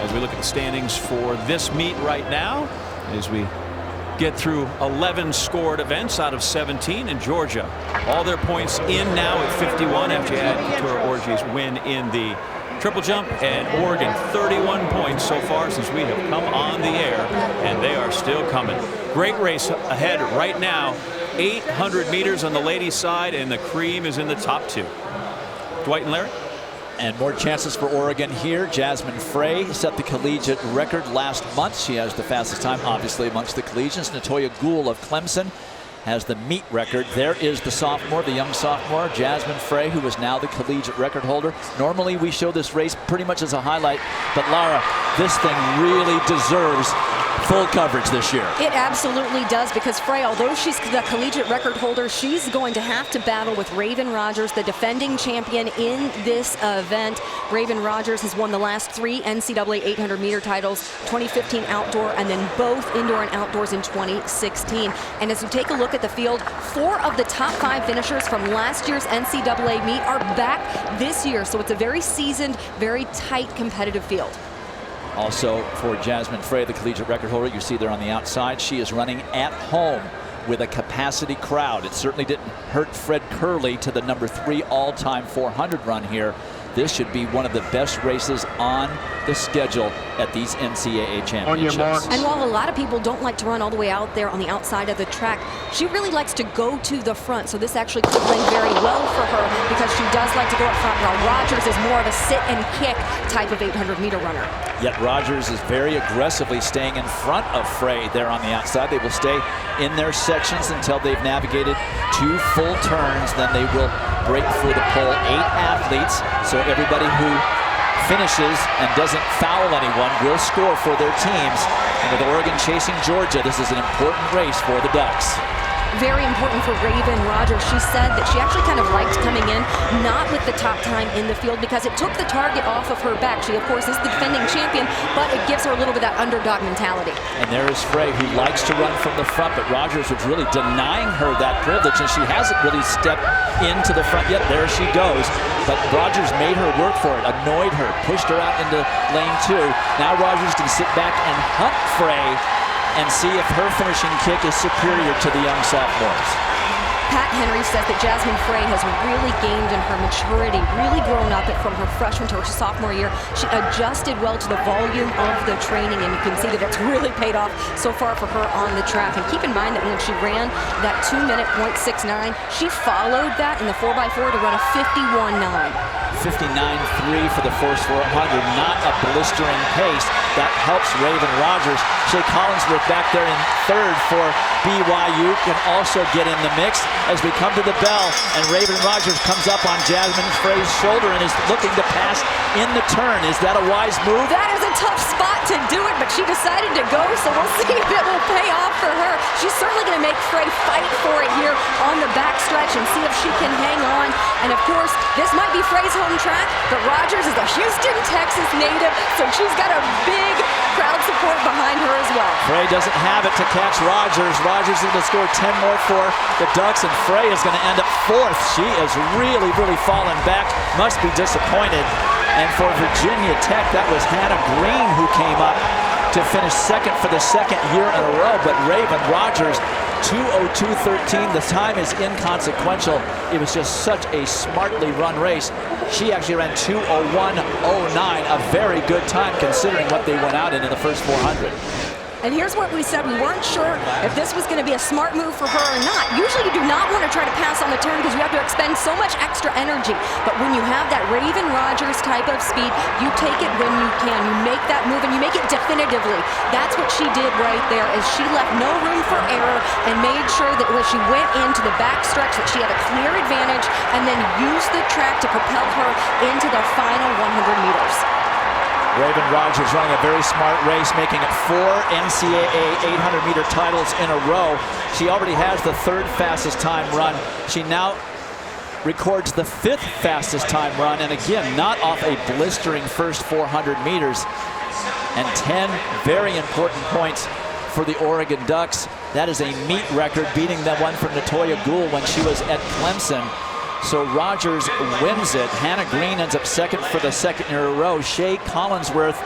as we look at the standings for this meet right now, as we get through 11 scored events out of 17, and Georgia, all their points in now at 51 after you add Couture Orji's win in the triple jump, and Oregon 31 points so far since we have come on the air, and they are still coming. Great race ahead right now. 800 meters on the ladies' side, and the cream is in the top two. Dwight and Larry. And more chances for Oregon here. Jasmine Frey set the collegiate record last month. She has the fastest time, obviously, amongst the collegians. Natoya Gould of Clemson has the meet record. There is the sophomore, the young sophomore, Jasmine Frey, who is now the collegiate record holder. Normally, we show this race pretty much as a highlight, but Lara, this thing really deserves full coverage this year. It absolutely does, because Frey, although she's the collegiate record holder, she's going to have to battle with Raevyn Rogers, the defending champion in this event. Raevyn Rogers has won the last 3 NCAA 800-meter titles, 2015 outdoor, and then both indoor and outdoors in 2016. And as you take a look at the field, 4 of the top 5 finishers from last year's NCAA meet are back this year. So it's a very seasoned, very tight competitive field. Also for Jasmine Frey, the collegiate record holder, you see there on the outside, she is running at home with a capacity crowd. It certainly didn't hurt Fred Curley to the number 3 all-time 400 run here. This should be one of the best races on the schedule at these NCAA championships. And while a lot of people don't like to run all the way out there on the outside of the track, she really likes to go to the front. So this actually could lend very well for her, because she does like to go up front, while Rogers is more of a sit and kick type of 800-meter runner. Yet Rogers is very aggressively staying in front of Frey there on the outside. They will stay in their sections until they've navigated 2 full turns. Then they will break through the pole. 8 athletes, so everybody who finishes and doesn't foul anyone will score for their teams. And with Oregon chasing Georgia, this is an important race for the Ducks. Very important for Raevyn Rogers. She said that she actually kind of liked coming in, not with the top time in the field, because it took the target off of her back. She, of course, is the defending champion, but it gives her a little bit of that underdog mentality. And there is Frey, who likes to run from the front, but Rogers was really denying her that privilege, and she hasn't really stepped into the front yet. There she goes. But Rogers made her work for it, annoyed her, pushed her out into lane 2. Now Rogers can sit back and hunt Frey and see if her finishing kick is superior to the young sophomores. Pat Henry says that Jasmine Frey has really gained in her maturity, really grown up from her freshman to her sophomore year. She adjusted well to the volume of the training, and you can see that it's really paid off so far for her on the track. And keep in mind that when she ran that 2-minute .69, she followed that in the 4x4 to run a 51.9. 59.3 for the first 400, not a blistering pace. That helps Raevyn Rogers. Shea Collinsworth back there in 3rd for BYU can also get in the mix as we come to the bell, and Raevyn Rogers comes up on Jasmine Frey's shoulder and is looking to pass in the turn. Is that a wise move? That is a tough spot to do it, but she decided to go, so we'll see if it will pay off for her. She's certainly going to make Frey fight for it here on the backstretch and see if she can hang on. And of course, this might be Frey's home track, but Rogers is a Houston, Texas native, so she's got a big crowd support behind her as well. Frey doesn't have it to catch Rogers. Rogers is going to score 10 more for the Ducks, and Frey is going to end up 4th. She is really fallen back. Must be disappointed. And for Virginia Tech, that was Hannah Green who came up to finish 2nd for the 2nd year in a row. But Raevyn Rogers, 2:02.13. The time is inconsequential. It was just such a smartly run race. She actually ran 2:01.09, a very good time considering what they went out in the first 400. And here's what we said. We weren't sure if this was going to be a smart move for her or not. Usually you do not want to try to pass on the turn because you have to expend so much extra energy. But when you have that Raevyn Rogers type of speed, you take it when you can. You make that move and you make it definitively. That's what she did right there, is she left no room for error and made sure that when she went into the backstretch that she had a clear advantage, and then used the track to propel her into the final 100 meters. Raevyn Rogers running a very smart race, making it 4 NCAA 800-meter titles in a row. She already has the 3rd fastest time run. She now records the 5th fastest time run, and again, not off a blistering first 400 meters. And 10 very important points for the Oregon Ducks. That is a meet record, beating the one from Natoya Gould when she was at Clemson. So Rogers wins it. Hannah Green ends up 2nd for the 2nd year in a row. Shea Collinsworth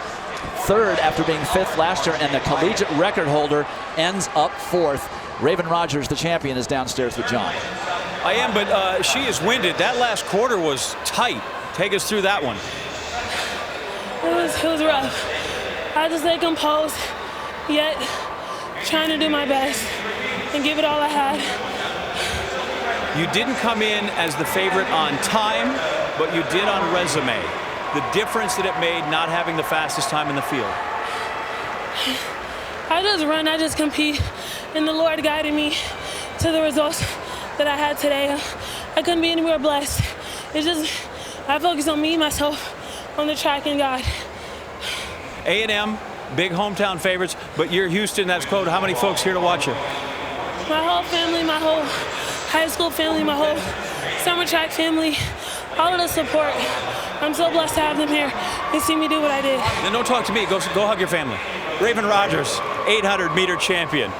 third after being fifth last year, and the collegiate record holder ends up fourth. Raevyn Rogers, the champion, is downstairs with John. I am, but she is winded. That last quarter was tight. Take us through that one. It was rough. I just stayed composed, yet trying to do my best and give it all I had. You didn't come in as the favorite on time, but you did on resume. The difference that it made not having the fastest time in the field. I just run, I just compete, and the Lord guided me to the results that I had today. I couldn't be anywhere blessed. It's just, I focus on me, myself, on the track, and God. A&M, big hometown favorites, but you're Houston, that's code. How many folks here to watch you? My whole family, my whole high school family, my whole summer track family, all of the support. I'm so blessed to have them here and see me do what I did. Then don't talk to me. Go hug your family. Raevyn Rogers, 800-meter champion.